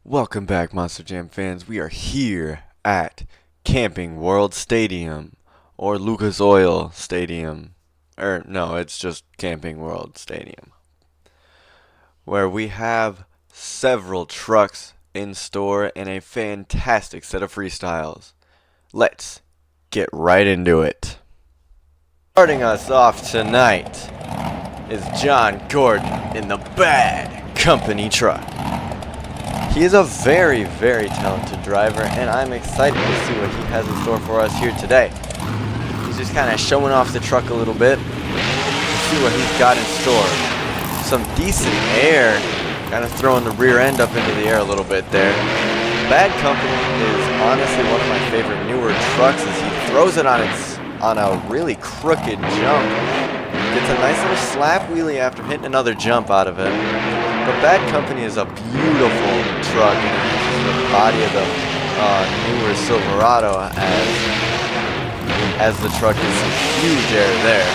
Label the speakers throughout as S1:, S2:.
S1: Welcome back, Monster Jam fans. We are here at Camping World Stadium, or Lucas Oil Stadium. No, it's just Camping World Stadium, where we have several trucks in store and a fantastic set of freestyles. Let's get right into it. Starting us off tonight is John Gordon in the Bad Company truck. He is a very, very talented driver, and I'm excited to see what he has in store for us here today. He's just kind of showing off the truck a little bit. Let's see what he's got in store. Some decent air, kind of throwing the rear end up into the air a little bit there. Bad Company is honestly one of my favorite newer trucks as he throws it on a really crooked jump. Gets a nice little slap wheelie after hitting another jump out of it. But Bad Company is a beautiful truck, and it uses the body of the newer Silverado as the truck gets some huge air there.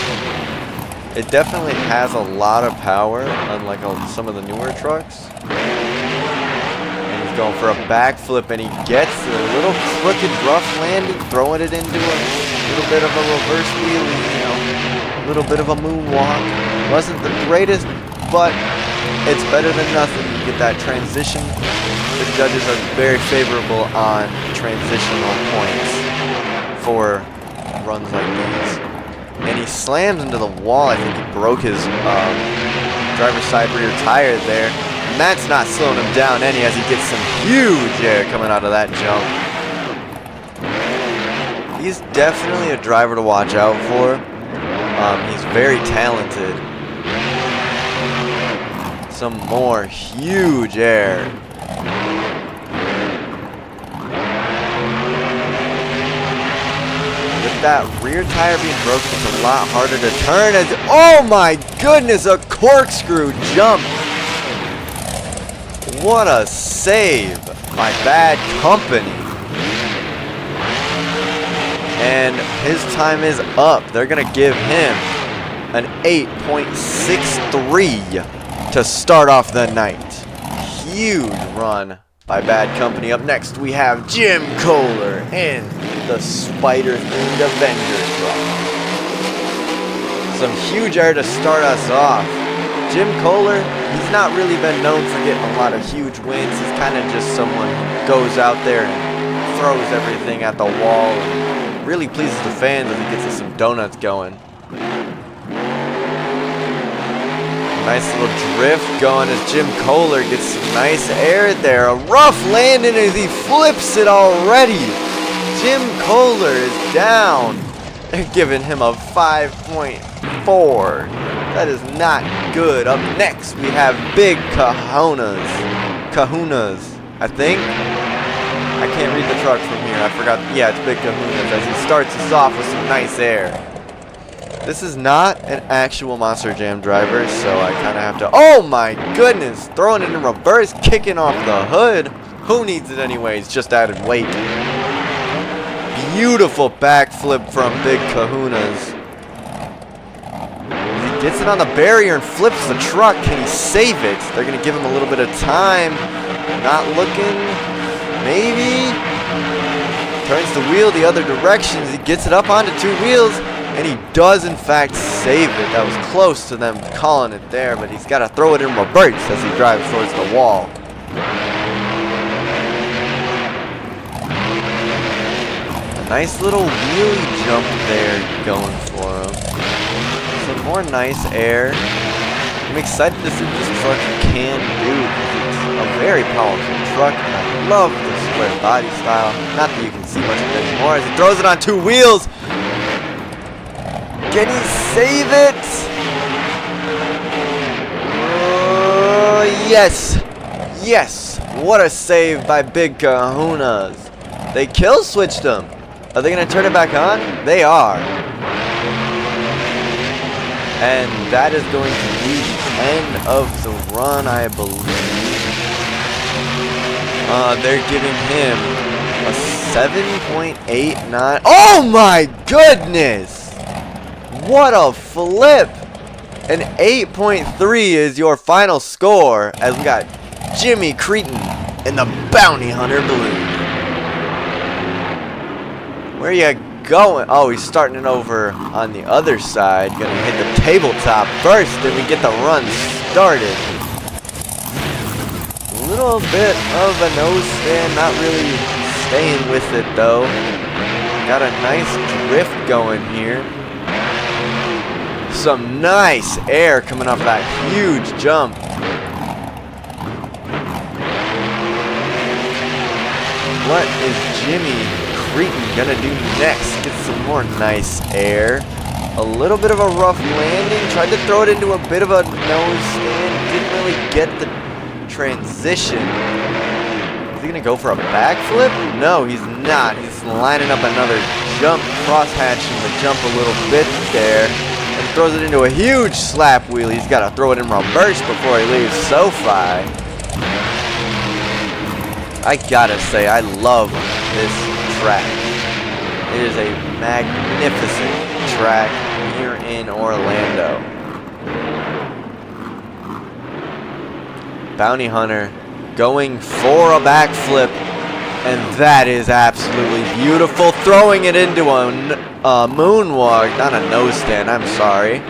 S1: It definitely has a lot of power, unlike some of the newer trucks. And he's going for a backflip, and he gets a little crooked rough landing, throwing it into a little bit of a reverse wheelie, a little bit of a moonwalk. Wasn't the greatest, but it's better than nothing. You get that transition. The judges are very favorable on transitional points for runs like these. And he slams into the wall. I think he broke his driver's side rear tire there. And that's not slowing him down any as he gets some huge air coming out of that jump. He's definitely a driver to watch out for. He's very talented. Some more huge air. With that rear tire being broken, it's a lot harder to turn as, oh my goodness, a corkscrew jump. What a save by Bad Company. And his time is up. They're going to give him an 8.63 to start off the night. Huge run by Bad Company. Up next we have Jim Kohler in the Spider-themed Avenger truck. Some huge air to start us off. Jim Kohler, he's not really been known for getting a lot of huge wins. He's kind of just someone who goes out there and throws everything at the wall and really pleases the fans as he gets us some donuts going. Nice little drift going as Jim Kohler gets some nice air there. A rough landing as he flips it already. Jim Kohler is down. They're giving him a 5.4. That is not good. Up next we have Big Kahunas, I think. I can't read the truck from here. I forgot. Yeah, it's Big Kahunas as he starts us off with some nice air. This is not an actual Monster Jam driver, so I kind of have to... Oh my goodness! Throwing it in reverse, kicking off the hood. Who needs it anyways? Just added weight. Beautiful backflip from Big Kahunas. He gets it on the barrier and flips the truck. Can he save it? They're going to give him a little bit of time. Not looking. Maybe. Turns the wheel the other direction. He gets it up onto two wheels. And he does, in fact, save it. That was close to them calling it there, but he's got to throw it in reverse as he drives towards the wall. A nice little wheelie jump there going for him. Some more nice air. I'm excited to see what this truck can do because it's a very powerful truck, and I love the square body style. Not that you can see much of it anymore as he throws it on two wheels. Can he save it? Yes. Yes. What a save by Big Kahunas. They kill switched him. Are they going to turn it back on? They are. And that is going to be the end of the run, I believe. They're giving him a 7.89. Oh my goodness! What a flip! An 8.3 is your final score as we got Jimmy Cretin in the bounty hunter balloon. Where you going? Oh, he's starting it over on the other side. Gonna hit the tabletop first, then we get the run started. A little bit of a nose stand, not really staying with it though. Got a nice drift going here. Some nice air coming off that huge jump. What is Jimmy Kraken gonna do next? Get some more nice air. A little bit of a rough landing. Tried to throw it into a bit of a nose stand. Didn't really get the transition. Is he gonna go for a backflip? No, he's not. He's lining up another jump, cross-hatching the jump a little bit there. And throws it into a huge slap wheel. He's gotta throw it in reverse before he leaves SoFi. I gotta say, I love this track. It is a magnificent track here in Orlando. Bounty Hunter going for a backflip, and that is absolutely beautiful. Throwing it into a moonwalk, not a nose stand, I'm sorry.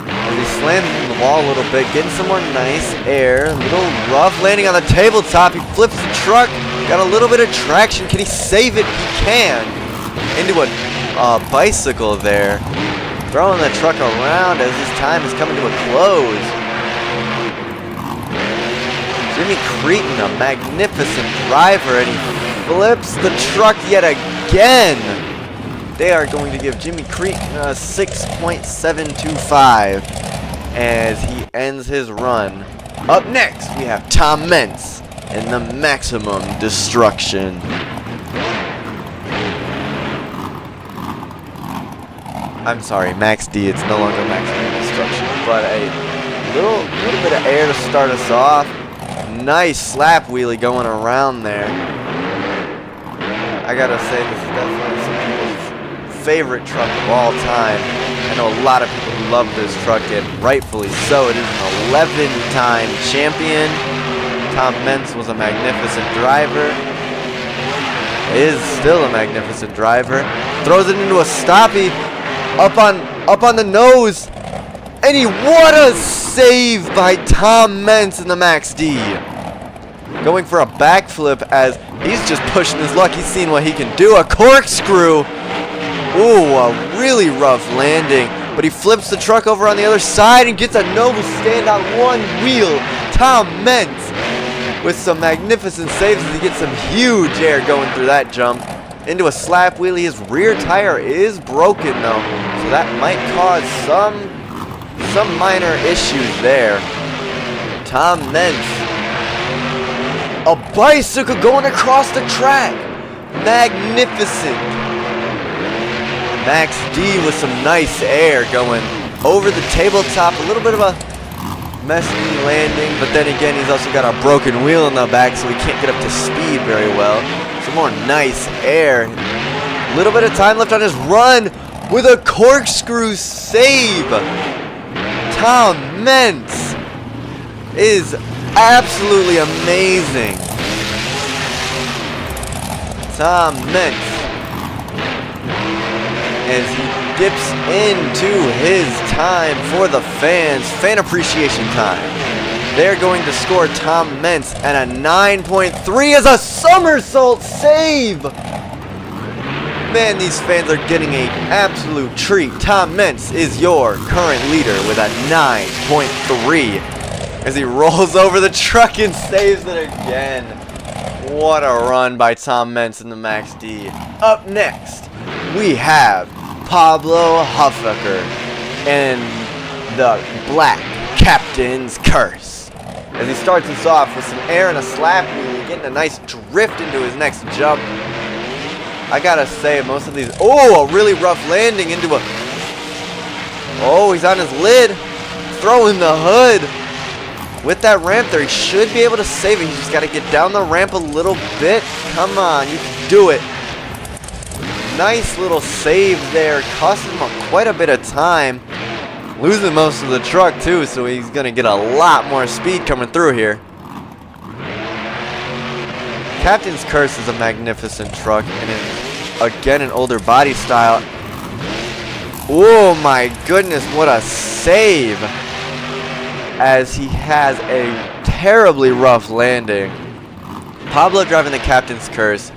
S1: As he slams in the wall a little bit, getting some more nice air. A little rough landing on the tabletop. He flips the truck. Got a little bit of traction. Can he save it? He can. Into a bicycle there. Throwing the truck around as his time is coming to a close. Jimmy Kraken, a magnificent driver, and he flips the truck yet again. They are going to give Jimmy Kraken a 6.725 as he ends his run. Up next, we have Tom Mentz and the Maximum Destruction. I'm sorry, Max D. It's no longer Maximum Destruction, but a little bit of air to start us off. Nice slap wheelie going around there. I gotta say, this is definitely some people's favorite truck of all time. I know a lot of people who love this truck, and rightfully so. It is an 11-time champion. Tom Mentz was a magnificent driver. Is still a magnificent driver. Throws it into a stoppie. Up on the nose. And what a save by Tom Mentz in the Max D. Going for a backflip as he's just pushing his luck. He's seeing what he can do. A corkscrew. Ooh, a really rough landing. But he flips the truck over on the other side and gets a nose stand on one wheel. Tom Mentz with some magnificent saves as he gets some huge air going through that jump. Into a slap wheelie. His rear tire is broken though, so that might cause some minor issues there. Tom Mentz. A bicycle going across the track. Magnificent. Max D with some nice air going over the tabletop. A little bit of a messy landing, but then again, he's also got a broken wheel in the back, so he can't get up to speed very well. Some more nice air. A little bit of time left on his run with a corkscrew save. Tom Mentz is absolutely amazing. Tom Mentz, as he dips into his time for the fans, fan appreciation time. They're going to score Tom Mentz at a 9.3 as a somersault save. Man, these fans are getting an absolute treat. Tom Mentz is your current leader with a 9.3 as he rolls over the truck and saves it again. What a run by Tom Mentz in the Max D. Up next, we have Pablo Huffaker and the Black Captain's Curse. As he starts us off with some air and a slap wheelie, getting a nice drift into his next jump. I gotta say, most of these... Oh, a really rough landing into a... Oh, he's on his lid. Throwing the hood. With that ramp there, he should be able to save it. He's just gotta get down the ramp a little bit. Come on, you can do it. Nice little save there. Costing him quite a bit of time. Losing most of the truck too, so he's gonna get a lot more speed coming through here. Captain's Curse is a magnificent truck, and again an older body style. Oh my goodness, what a save! As he has a terribly rough landing. Pablo driving the Captain's Curse,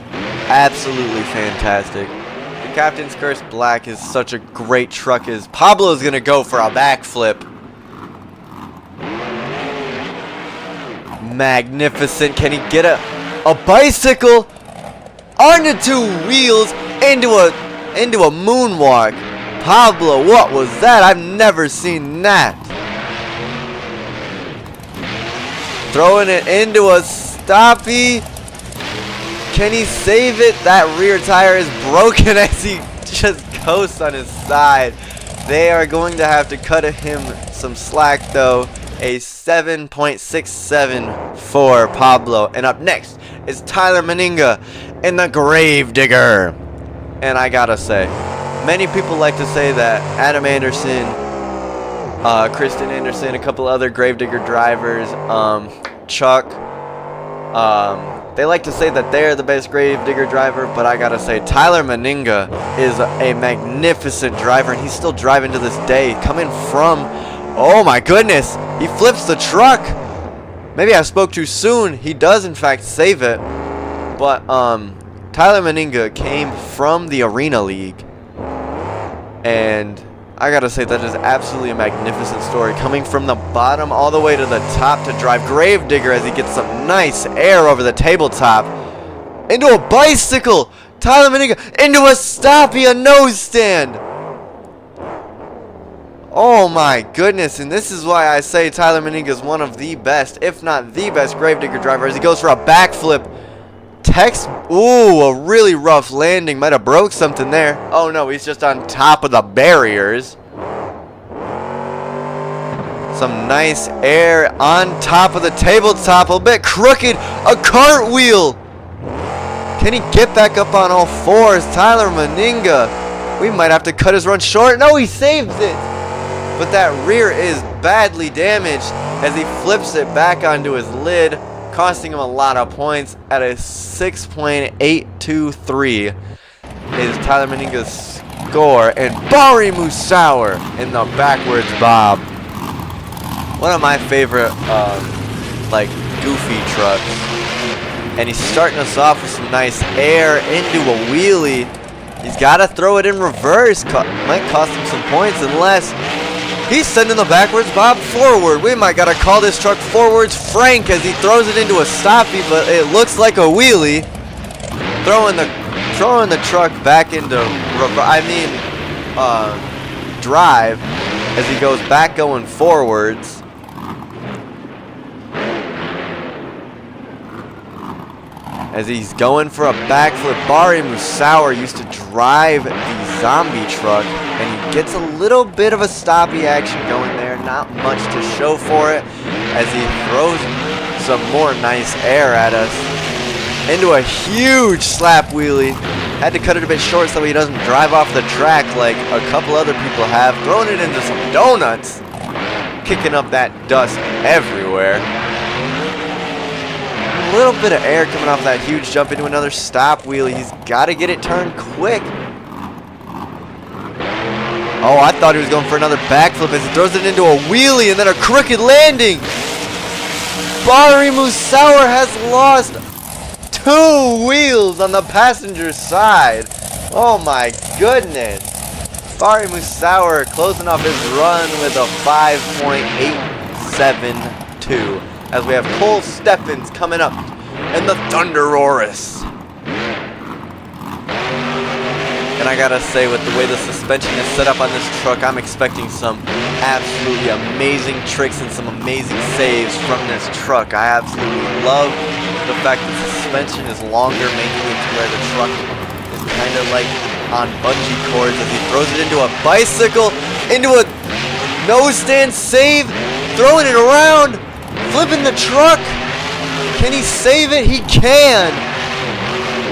S1: absolutely fantastic. The Captain's Curse Black is such a great truck. Pablo's gonna go for a backflip. Magnificent. Can he get a bicycle onto two wheels into a moonwalk? Pablo, what was that? I've never seen that. Throwing it into a stoppie. Can he save it? That rear tire is broken as he just coasts on his side. They are going to have to cut him some slack though. A 7.67 for Pablo. And up next is Tyler Meninga in the Grave Digger. And I gotta say, many people like to say that Adam Anderson, Kristen Anderson, a couple other Gravedigger drivers, Chuck, they like to say that they're the best Gravedigger driver, but I gotta say Tyler Meninga is a magnificent driver, and he's still driving to this day, coming from, oh my goodness, he flips the truck. Maybe I spoke too soon. He does in fact save it, but Tyler Meninga came from the Arena League, and I gotta say that is absolutely a magnificent story. Coming from the bottom all the way to the top to drive Gravedigger as he gets some nice air over the tabletop. Into a bicycle! Tyler Meninga into a stoppie, a nose stand! Oh my goodness, and this is why I say Tyler Meninga is one of the best, if not the best Gravedigger driver, as he goes for a backflip. Ooh, a really rough landing. Might have broke something there. Oh no, he's just on top of the barriers. Some nice air on top of the tabletop. A bit crooked. A cartwheel. Can he get back up on all fours? Tyler Meninga. We might have to cut his run short. No, he saves it. But that rear is badly damaged as he flips it back onto his lid, costing him a lot of points at a 6.823 is Tyler Meninga's score. And Bari Musauer in the backwards bob. One of my favorite like goofy trucks. And he's starting us off with some nice air into a wheelie. He's got to throw it in reverse. Might cost him some points unless he's sending the backwards bob forward. We might gotta call this truck forwards Frank as he throws it into a stoppie, but it looks like a wheelie. Throwing the truck back into drive as he goes back going forwards. As he's going for a backflip. Bari Musauer used to drive the zombie truck, and he gets a little bit of a stoppie action going there. Not much to show for it as he throws some more nice air at us into a huge slap wheelie. Had to cut it a bit short so he doesn't drive off the track like a couple other people have. Throwing it into some donuts, kicking up that dust everywhere. A little bit of air coming off that huge jump into another stop wheelie. He's got to get it turned quick. Oh, I thought he was going for another backflip as he throws it into a wheelie and then a crooked landing. Bari Musauer has lost 2 wheels on the passenger side. Oh my goodness. Bari Musauer closing off his run with a 5.872. As we have Cole Steffens coming up in the Thunderus. And I gotta say, with the way the suspension is set up on this truck, I'm expecting some absolutely amazing tricks and some amazing saves from this truck. I absolutely love the fact that the suspension is longer, making it to where the truck is kind of like on bungee cords as he throws it into a bicycle, into a nose stand save, throwing it around. Flipping the truck. Can he save it? He can.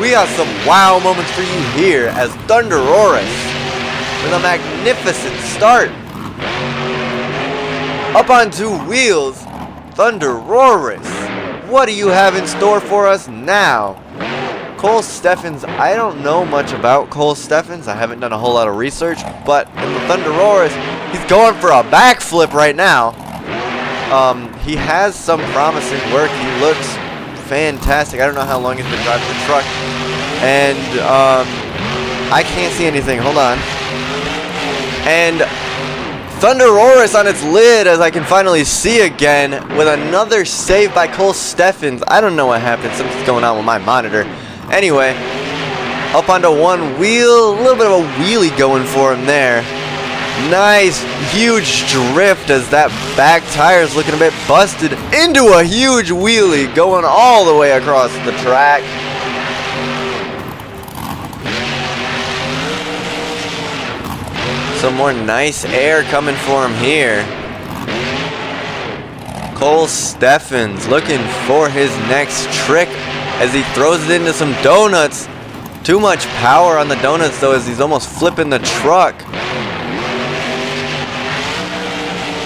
S1: We got some wow moments for you here as Thunderus with a magnificent start. Up on 2 wheels. Thunderus what do you have in store for us now? Cole Steffens, I don't know much about Cole Steffens. I haven't done a whole lot of research, but in the Thunderus, he's going for a backflip right now. He has some promising work. He looks fantastic. I don't know how long he's been driving the truck. And I can't see anything. Hold on. And Thunderus on its lid, as I can finally see again, with another save by Cole Steffens. I don't know what happened. Something's going on with my monitor. Anyway, up onto one wheel. A little bit of a wheelie going for him there. Nice, huge drift as that back tire is looking a bit busted into a huge wheelie going all the way across the track. Some more nice air coming for him here. Cole Steffens looking for his next trick as he throws it into some donuts. Too much power on the donuts though, as he's almost flipping the truck.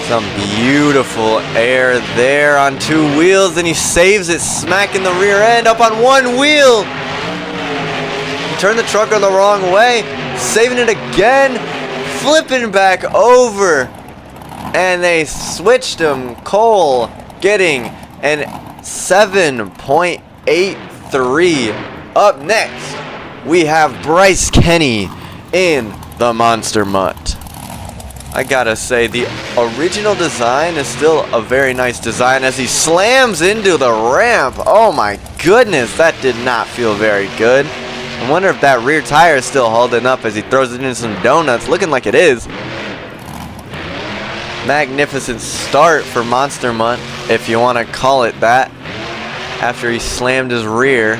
S1: Some beautiful air there on two wheels, and he saves it, smacking the rear end up on one wheel. He turned the truck the wrong way, saving it again, flipping back over, and they switched him. Cole getting an 7.83. Up next, we have Bryce Kenny in the Monster Mutt. I gotta say, the original design is still a very nice design as he slams into the ramp. Oh my goodness, that did not feel very good. I wonder if that rear tire is still holding up as he throws it into some donuts. Looking like it is. Magnificent start for Monster Mutt, if you want to call it that, after he slammed his rear.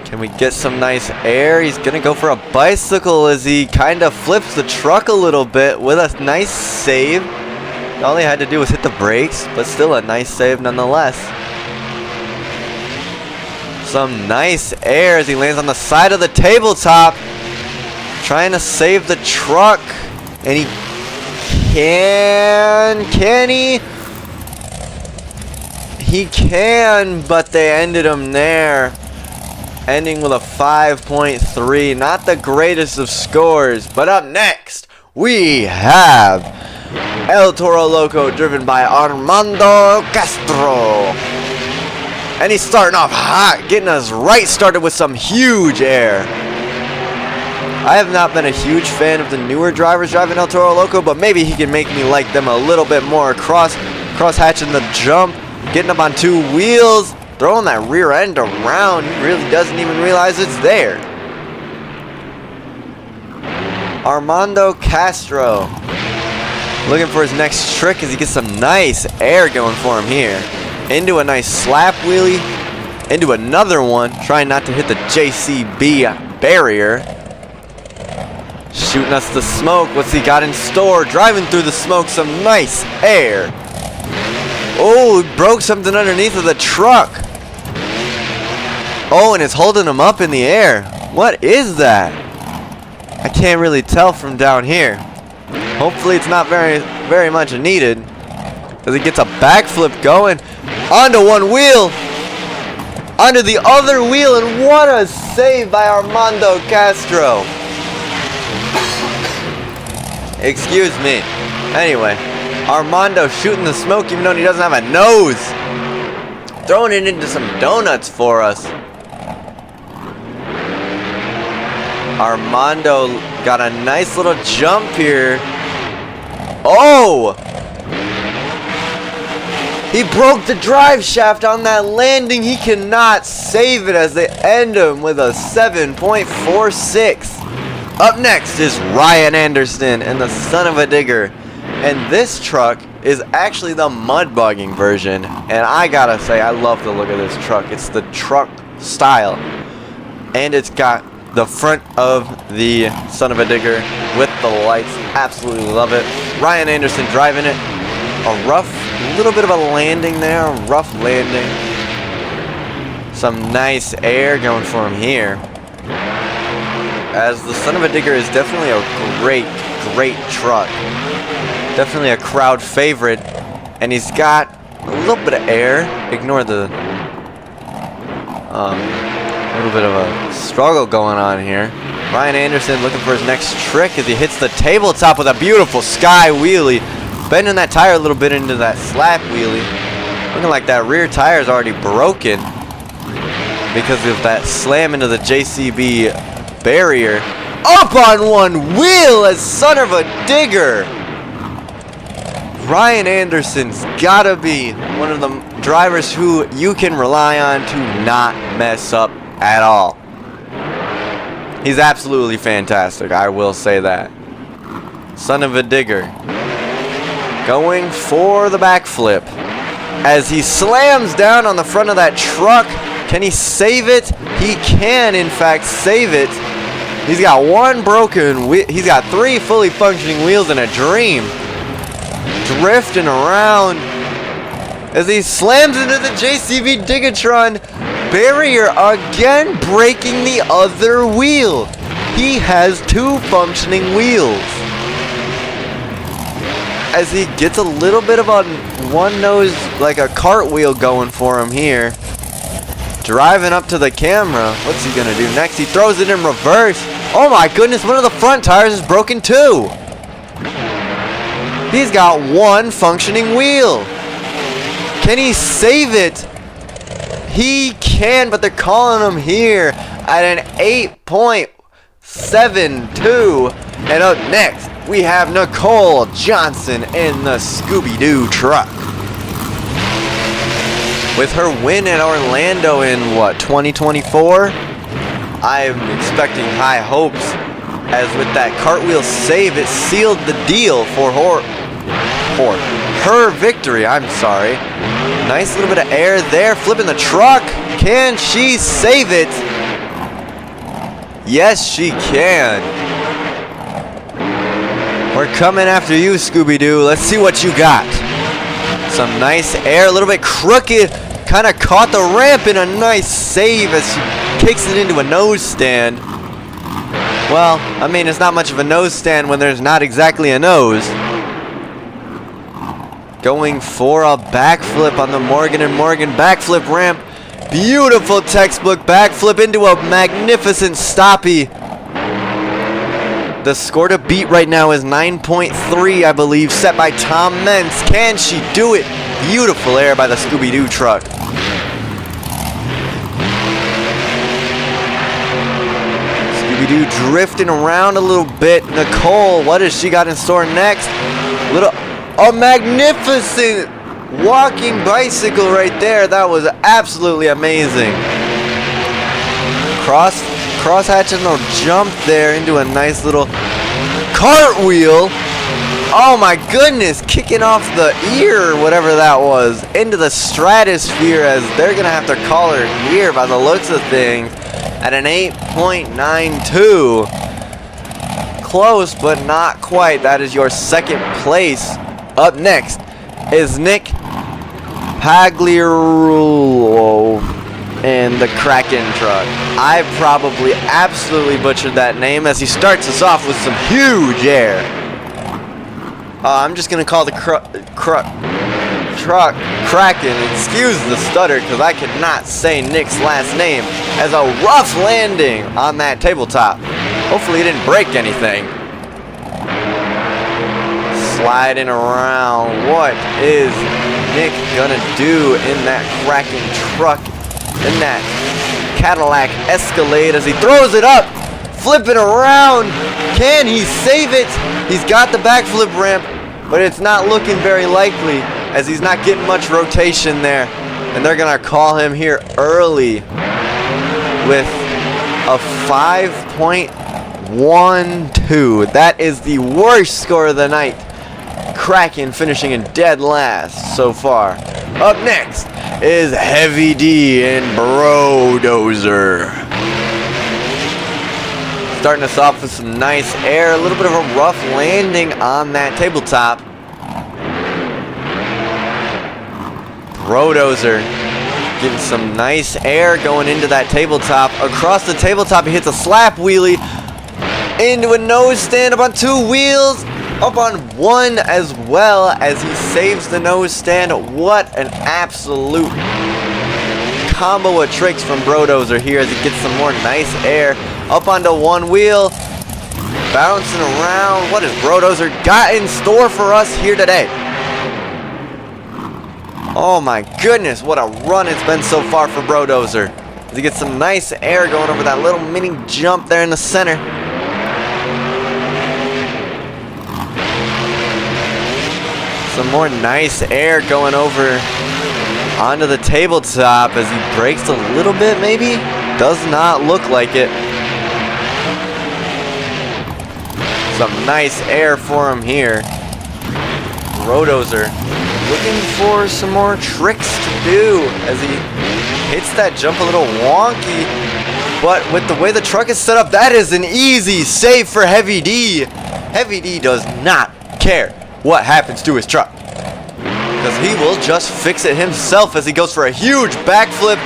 S1: Can we get some nice air? He's going to go for a bicycle as he kind of flips the truck a little bit with a nice save. All he had to do was hit the brakes, but still a nice save nonetheless. Some nice air as he lands on the side of the tabletop, trying to save the truck. And he can he? He can, but they ended him there. Ending with a 5.3. Not the greatest of scores. But up next, we have El Toro Loco, driven by Armando Castro. And he's starting off hot, getting us right started with some huge air. I have not been a huge fan of the newer drivers driving El Toro Loco, but maybe he can make me like them a little bit more. Cross-hatching the jump, getting up on two wheels, throwing that rear end around. He really doesn't even realize it's there. Armando Castro looking for his next trick as he gets some nice air going for him here. Into a nice slap wheelie, into another one, trying not to hit the JCB barrier. Shooting us the smoke. What's he got in store? Driving through the smoke, some nice air. Oh, he broke something underneath of the truck. Oh, and it's holding him up in the air. What is that? I can't really tell from down here. Hopefully it's not very much needed, as he gets a backflip going onto one wheel, onto the other wheel, and what a save by Armando Castro. Excuse me. Anyway, Armando shooting the smoke even though he doesn't have a nose. Throwing it into some donuts for us. Armando got a nice little jump here. Oh! He broke the drive shaft on that landing. He cannot save it as they end him with a 7.46. Up next is Ryan Anderson and the Son-uva Digger. And this truck is actually the mud bugging version. And I gotta say, I love the look of this truck. It's the truck style. And it's got the front of the Son-uva Digger with the lights. Absolutely love it. Ryan Anderson driving it. A little bit of a landing there. A rough landing. Some nice air going for him here, as the Son-uva Digger is definitely a great truck. Definitely a crowd favorite. And he's got a little bit of air. Ignore the little bit of a struggle going on here. Ryan Anderson looking for his next trick as he hits the tabletop with a beautiful sky wheelie. Bending that tire a little bit into that slap wheelie. Looking like that rear tire is already broken because of that slam into the JCB barrier. Up on one wheel as Son-uva Digger. Ryan Anderson's gotta be one of the drivers who you can rely on to not mess up at all. He's absolutely fantastic, I will say that. Son-uva Digger going for the backflip as he slams down on the front of that truck. Can he save it? He can, in fact, save it. He's got one broken wheel. He's got 3 fully functioning wheels in a dream. Drifting around as he slams into the JCB Digatron barrier again, breaking the other wheel. He has 2 functioning wheels. As he gets a little bit of a one nose, like a cartwheel going for him here. Driving up to the camera. What's he gonna do next? He throws it in reverse. Oh my goodness, one of the front tires is broken too. He's got 1 functioning wheel. Can he save it? He can, but they're calling him here at an 8.72. And up next, we have Nicole Johnson in the Scooby-Doo truck. With her win at Orlando in, what, 2024? I'm expecting high hopes, as with that cartwheel save, it sealed the deal for her victory. I'm sorry. Nice little bit of air there, flipping the truck. Can she save it? Yes, she can. We're coming after you, Scooby-Doo. Let's see what you got. Some nice air, a little bit crooked. Kind of caught the ramp in a nice save as she kicks it into a nose stand. Well, I mean, it's not much of a nose stand when there's not exactly a nose. Going for a backflip on the Morgan & Morgan backflip ramp. Beautiful textbook backflip into a magnificent stoppie. The score to beat right now is 9.3, I believe, set by Tom Mentz. Can she do it? Beautiful air by the Scooby-Doo truck. Scooby-Doo drifting around a little bit. Nicole, what has she got in store next? A magnificent walking bicycle right there. That was absolutely amazing. Crosshatching little jump there into a nice little cartwheel. Oh my goodness, kicking off the ear or whatever that was into the stratosphere, as they're going to have to call her here by the looks of things at an 8.92. Close, but not quite. That is your second place. Up next is Nick Pagliarulo in the Kraken truck. I probably absolutely butchered that name as he starts us off with some huge air. I'm just going to call the truck Kraken. Excuse the stutter because I could not say Nick's last name, as a rough landing on that tabletop. Hopefully he didn't break anything. Sliding around. What is Nick gonna do in that Kraken truck, in that Cadillac Escalade, as he throws it up, flipping around? Can he save it? He's got the backflip ramp, but it's not looking very likely, as he's not getting much rotation there, and they're gonna call him here early with a 5.12. That is the worst score of the night. Kraken finishing in dead last so far. Up next is Heavy D and Brodozer. Starting us off with some nice air, a little bit of a rough landing on that tabletop. Brodozer getting some nice air going into that tabletop. Across the tabletop, he hits a slap wheelie into a nose stand up on 2 wheels. Up on 1 as well as he saves the nose stand. What an absolute combo of tricks from Brodozer here as he gets some more nice air. Up onto 1 wheel. Bouncing around. What has Brodozer got in store for us here today? Oh my goodness, what a run it's been so far for Brodozer. As he gets some nice air going over that little mini jump there in the center. Some more nice air going over onto the tabletop as he brakes a little bit maybe. Does not look like it. Some nice air for him here. Brodozer looking for some more tricks to do as he hits that jump a little wonky. But with the way the truck is set up, that is an easy save for Heavy D. Heavy D does not care what happens to his truck, because he will just fix it himself as he goes for a huge backflip.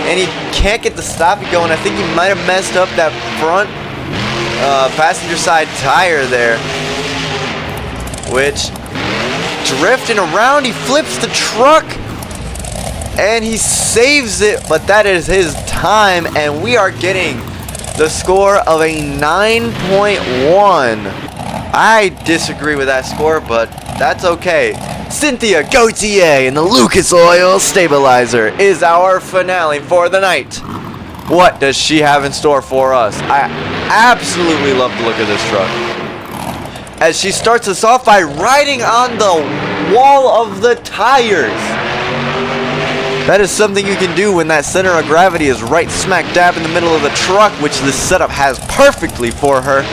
S1: And he can't get the stoppie going. I think he might have messed up that front passenger side tire there, which drifting around, he flips the truck and he saves it, but that is his time, and we are getting the score of a 9.1. I disagree with that score, but that's okay. Cynthia Gautier and the Lucas Oil Stabilizer is our finale for the night. What does she have in store for us? I absolutely love the look of this truck, as she starts us off by riding on the wall of the tires. That is something you can do when that center of gravity is right smack dab in the middle of the truck, which this setup has perfectly for her.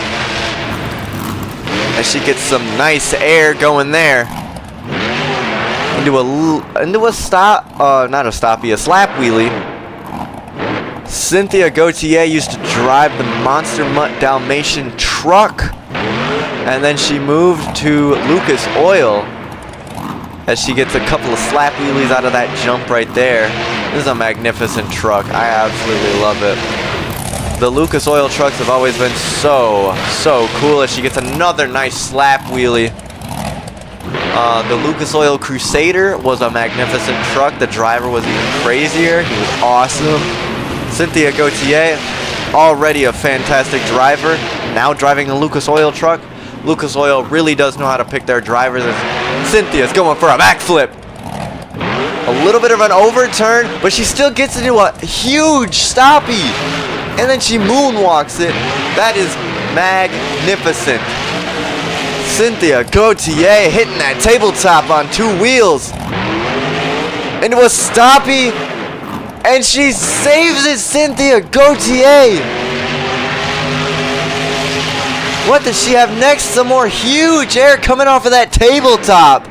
S1: As she gets some nice air going there into a slap wheelie. Cynthia Gautier used to drive the Monster Mutt Dalmatian truck, and then she moved to Lucas Oil as she gets a couple of slap wheelies out of that jump right there. This is a magnificent truck. I absolutely love it. The Lucas Oil trucks have always been so cool, as she gets another nice slap wheelie. The Lucas Oil Crusader was a magnificent truck. The driver was even crazier. He was awesome. Cynthia Gautier, already a fantastic driver, now driving a Lucas Oil truck. Lucas Oil really does know how to pick their drivers. Cynthia's going for a backflip. A little bit of an overturn, but she still gets into a huge stoppie. And then she moonwalks it. That is magnificent. Cynthia Gautier hitting that tabletop on 2 wheels into a stoppie. And she saves it, Cynthia Gautier. What does she have next? Some more huge air coming off of that tabletop.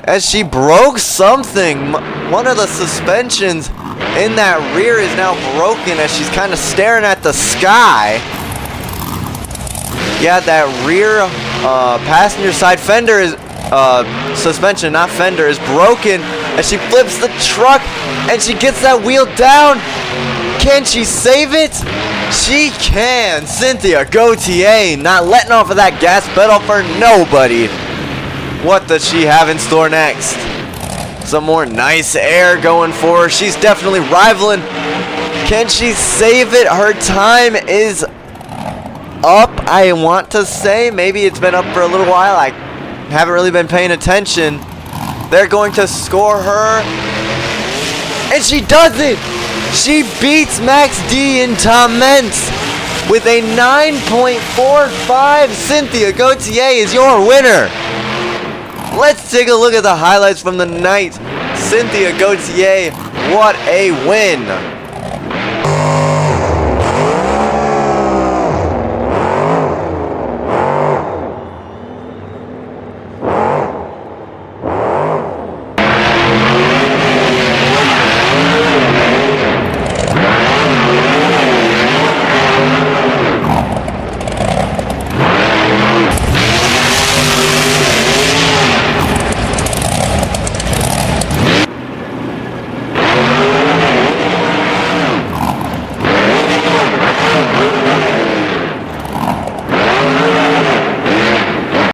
S1: As she broke something. One of the suspensions in that rear is now broken as she's kind of staring at the sky. Yeah, that rear passenger side fender is suspension, not fender, is broken as she flips the truck and she gets that wheel down. Can she save it? She can. Cynthia Gautier not letting off of that gas pedal for nobody. What does she have in store next? Some more nice air going for her. She's definitely rivaling. Can she save it? Her time is up, I want to say. Maybe it's been up for a little while. I haven't really been paying attention. They're going to score her. And she does it! She beats Max D in Torments with a 9.45. Cynthia Gautier is your winner. Let's take a look at the highlights from the night. Cynthia Gautier, what a win.